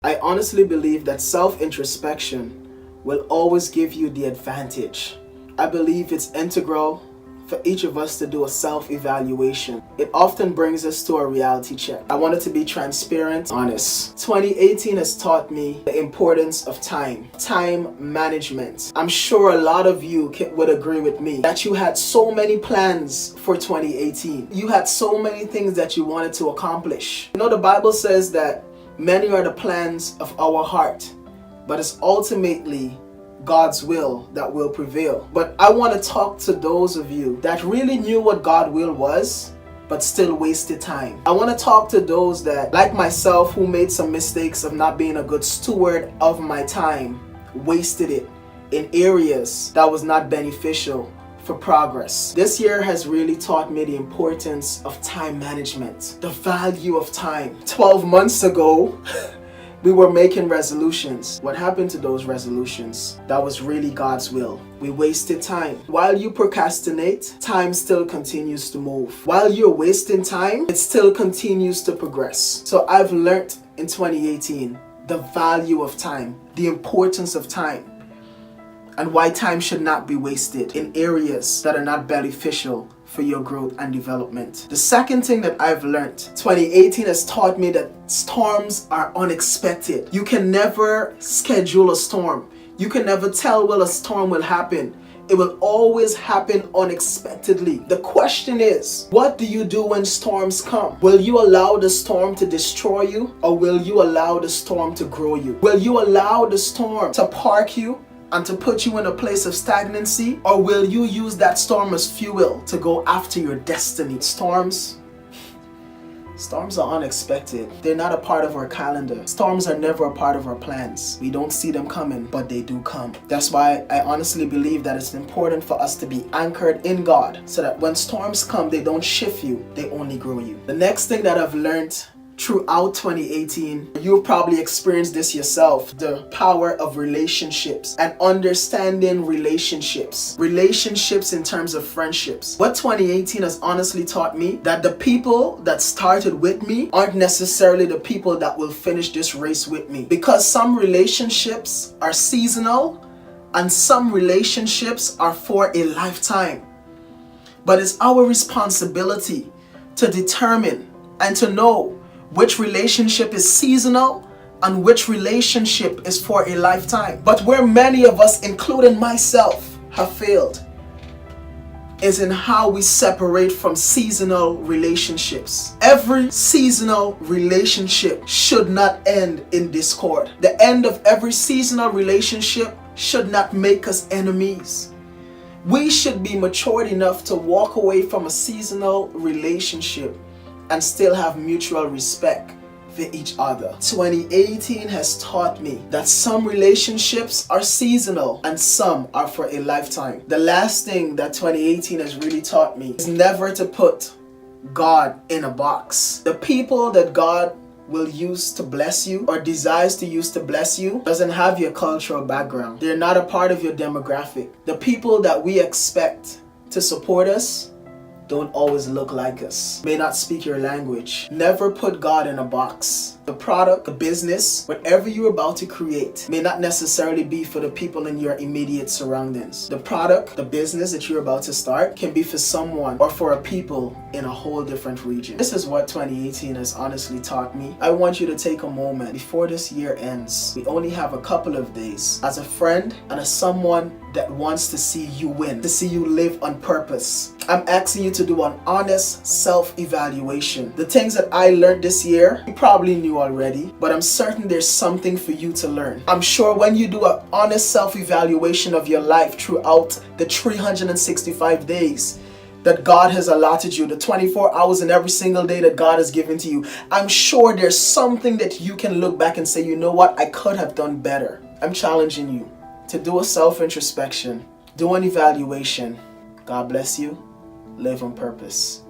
I honestly believe that self-introspection will always give you the advantage. I believe it's integral for each of us to do a self-evaluation. It often brings us to a reality check. I wanted to be transparent, honest. 2018 has taught me the importance of time management. I'm sure a lot of you would agree with me that you had so many plans for 2018. You had so many things that you wanted to accomplish. You know, the Bible says that many are the plans of our heart, but it's ultimately God's will that will prevail. But I want to talk to those of you that really knew what God's will was, but still wasted time. I want to talk to those that, like myself, who made some mistakes of not being a good steward of my time, wasted it in areas that was not beneficial for progress. This year has really taught me the importance of time management, the value of time. 12 months ago, we were making resolutions. What happened to those resolutions? That was really God's will. We wasted time. While you procrastinate, time still continues to move. While you're wasting time, it still continues to progress. So I've learned in 2018 the value of time, the importance of time, and why time should not be wasted in areas that are not beneficial for your growth and development. The second thing that I've learned, 2018 has taught me that storms are unexpected. You can never schedule a storm. You can never tell when a storm will happen. It will always happen unexpectedly. The question is, what do you do when storms come? Will you allow the storm to destroy you, or will you allow the storm to grow you? Will you allow the storm to park you and to put you in a place of stagnancy, or will you use that storm as fuel to go after your destiny? Storms are unexpected. They're not a part of our calendar. Storms are never a part of our plans. We don't see them coming, but they do come. That's why I honestly believe that it's important for us to be anchored in God, so that when storms come, they don't shift you, they only grow you. The next thing that I've learned throughout 2018, you've probably experienced this yourself, the power of relationships and understanding relationships in terms of friendships. What 2018 has honestly taught me, that the people that started with me aren't necessarily the people that will finish this race with me, because some relationships are seasonal and some relationships are for a lifetime. But it's our responsibility to determine and to know which relationship is seasonal and which relationship is for a lifetime. But where many of us, including myself, have failed is in how we separate from seasonal relationships. Every seasonal relationship should not end in discord. The end of every seasonal relationship should not make us enemies. We should be matured enough to walk away from a seasonal relationship and still have mutual respect for each other. 2018 has taught me that some relationships are seasonal and some are for a lifetime. The last thing that 2018 has really taught me is never to put God in a box. The people that God will use to bless you or desires to use to bless you doesn't have your cultural background. They're not a part of your demographic. The people that we expect to support us don't always look like us, may not speak your language. Never put God in a box. The product, the business, whatever you're about to create may not necessarily be for the people in your immediate surroundings. The product, the business that you're about to start can be for someone or for a people in a whole different region. This is what 2018 has honestly taught me. I want you to take a moment before this year ends. We only have a couple of days. As a friend and as someone that wants to see you win, to see you live on purpose, I'm asking you to do an honest self-evaluation. The things that I learned this year, you probably knew already, but I'm certain there's something for you to learn. I'm sure when you do an honest self-evaluation of your life throughout the 365 days that God has allotted you, the 24 hours in every single day that God has given to you, I'm sure there's something that you can look back and say, you know what, I could have done better. I'm challenging you to do a self-introspection, do an evaluation. God bless you. Live on purpose.